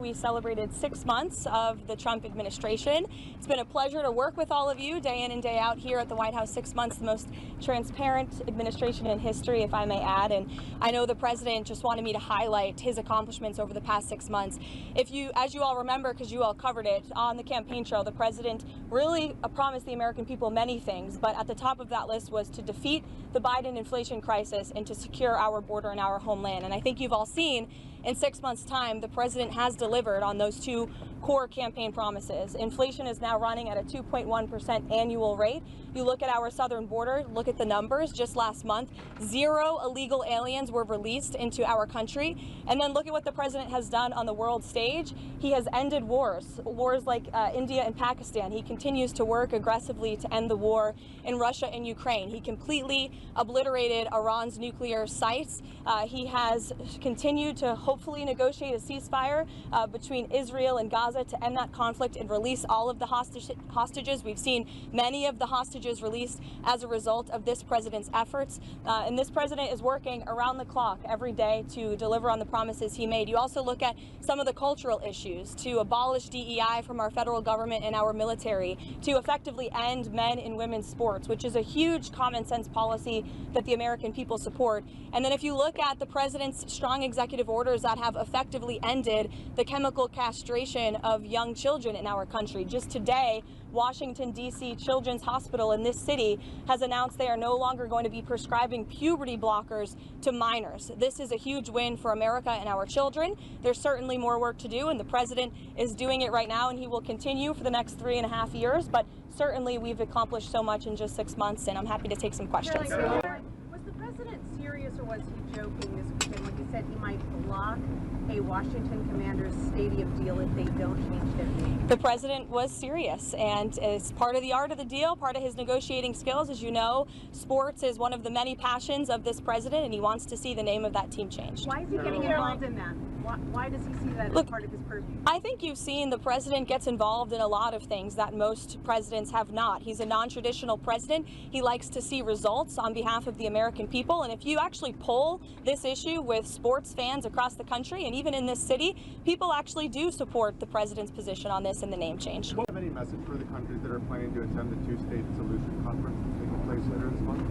We celebrated 6 months of the Trump administration. It's been a pleasure to work with all of you day in and day out here at the White House. 6 months, the most transparent administration in history, if I may add. And I know the president just wanted me to highlight his accomplishments over the past 6 months. As you all remember, because you all covered it on the campaign trail, the president really promised the American people many things, but at the top of that list was to defeat the Biden inflation crisis and to secure our border and our homeland. And I think you've all seen in 6 months' time, the president has delivered on those two core campaign promises. Inflation is now running at a 2.1% annual rate. You look at our southern border, look at the numbers. Just last month, 0 illegal aliens were released into our country. And then look at what the president has done on the world stage. He has ended wars like India and Pakistan. He continues to work aggressively to end the war in Russia and Ukraine. He completely obliterated Iran's nuclear sites. He has continued to hopefully negotiate a ceasefire between Israel and Gaza to end that conflict and release all of the hostages. We've seen many of the hostages released as a result of this president's efforts. And this president is working around the clock every day to deliver on the promises he made. You also look at some of the cultural issues, to abolish DEI from our federal government and our military, to effectively end men and women's sports, which is a huge common sense policy that the American people support. And then if you look at the president's strong executive orders that have effectively ended the chemical castration of young children in our country. Just today, Washington, D.C. Children's Hospital in this city has announced they are no longer going to be prescribing puberty blockers to minors. This is a huge win for America and our children. There's certainly more work to do, and the president is doing it right now, and he will continue for the next 3.5 years. But certainly we've accomplished so much in just 6 months, and I'm happy to take some questions. Was the president serious, or was he joking this weekend when he said he might block a Washington Commanders stadium deal if they don't change their name? The president was serious, and as part of the art of the deal, part of his negotiating skills, as you know, sports is one of the many passions of this president, and he wants to see the name of that team changed. Why is he getting involved in that? Why does he see that as part of his purview? I think you've seen the president gets involved in a lot of things that most presidents have not. He's a non-traditional president. He likes to see results on behalf of the American people. And if you actually poll this issue with sports fans across the country and even in this city, people actually do support the president's position on this and the name change. Do you have any message for the countries that are planning to attend the two-state solution conference taking place later this month?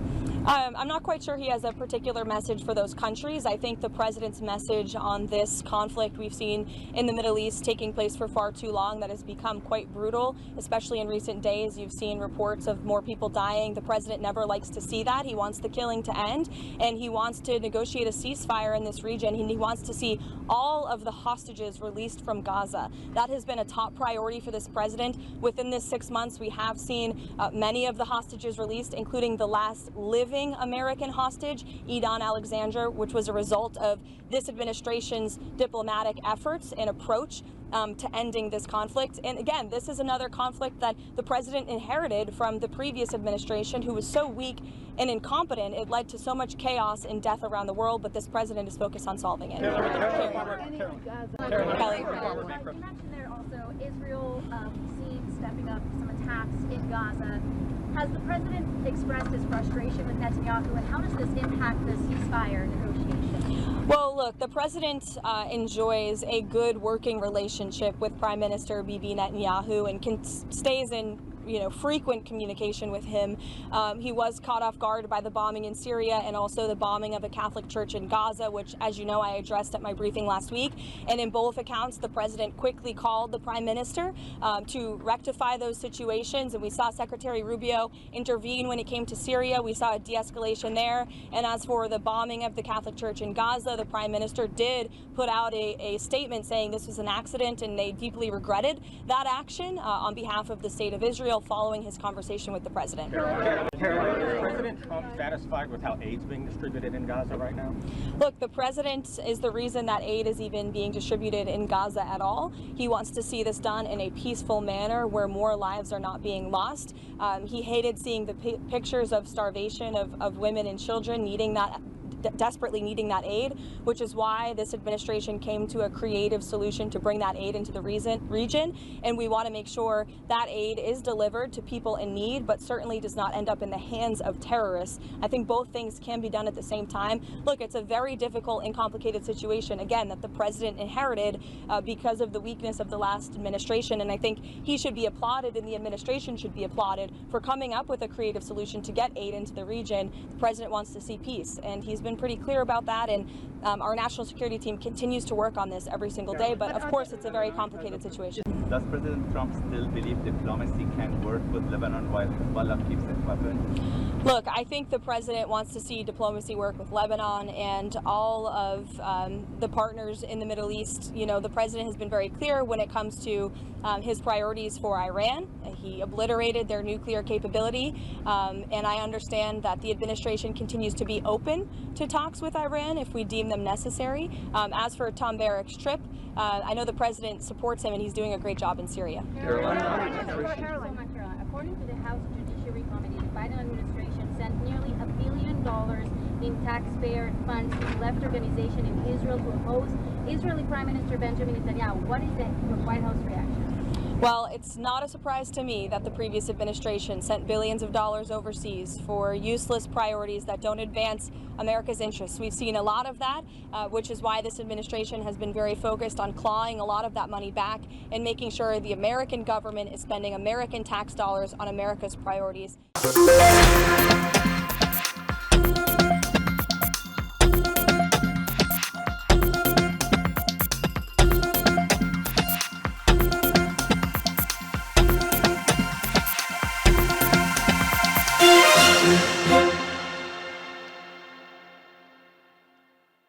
I'm not quite sure he has a particular message for those countries. I think the president's message on this conflict we've seen in the Middle East taking place for far too long, that has become quite brutal, especially in recent days. You've seen reports of more people dying. The president never likes to see that. He wants the killing to end, and he wants to negotiate a ceasefire in this region. He wants to see all of the hostages released from Gaza. That has been a top priority for this president. Within this 6 months, we have seen many of the hostages released, including the last living American hostage, Edan Alexander, which was a result of this administration's diplomatic efforts and approach to ending this conflict. And again, this is another conflict that the president inherited from the previous administration, who was so weak and incompetent, it led to so much chaos and death around the world, but this president is focused on solving it. Kelly. You mentioned there also Israel seen stepping up some attacks in Gaza. Has the president expressed his frustration with Netanyahu, and how does this impact the ceasefire negotiations? Well, look, the president enjoys a good working relationship with Prime Minister Bibi Netanyahu and stays in frequent communication with him. He was caught off guard by the bombing in Syria and also the bombing of a Catholic church in Gaza, which, as you know, I addressed at my briefing last week. And in both accounts, the president quickly called the prime minister to rectify those situations. And we saw Secretary Rubio intervene when it came to Syria. We saw a de-escalation there. And as for the bombing of the Catholic church in Gaza, the prime minister did put out a statement saying this was an accident, and they deeply regretted that action on behalf of the state of Israel, following his conversation with the president. Is President Trump satisfied with how aid's being distributed in Gaza right now? Look, the president is the reason that aid is even being distributed in Gaza at all. He wants to see this done in a peaceful manner where more lives are not being lost. He hated seeing the pictures of starvation of women and children needing that desperately needing that aid, which is why this administration came to a creative solution to bring that aid into the region. And we want to make sure that aid is delivered to people in need, but certainly does not end up in the hands of terrorists. I think both things can be done at the same time. Look, it's a very difficult and complicated situation, again, that the president inherited because of the weakness of the last administration. And I think he should be applauded and the administration should be applauded for coming up with a creative solution to get aid into the region. The president wants to see peace, and he's been pretty clear about that. And our national security team continues to work on this every single day. But of course, it's a very complicated situation. Does President Trump still believe diplomacy can work with Lebanon while Hezbollah keeps its weapons? Look, I think the president wants to see diplomacy work with Lebanon and all of the partners in the Middle East. You know, the president has been very clear when it comes to his priorities for Iran. He obliterated their nuclear capability, and I understand that the administration continues to be open to talks with Iran if we deem them necessary. As for Tom Barrack's trip, I know the president supports him and he's doing a great job in Syria. According to the House Judiciary Committee, the Biden administration sent nearly $1 billion in taxpayer funds to the left organization in Israel to oppose Israeli Prime Minister Benjamin Netanyahu. What is the White House reaction? Well, it's not a surprise to me that the previous administration sent billions of dollars overseas for useless priorities that don't advance America's interests. We've seen a lot of that, which is why this administration has been very focused on clawing a lot of that money back and making sure the American government is spending American tax dollars on America's priorities.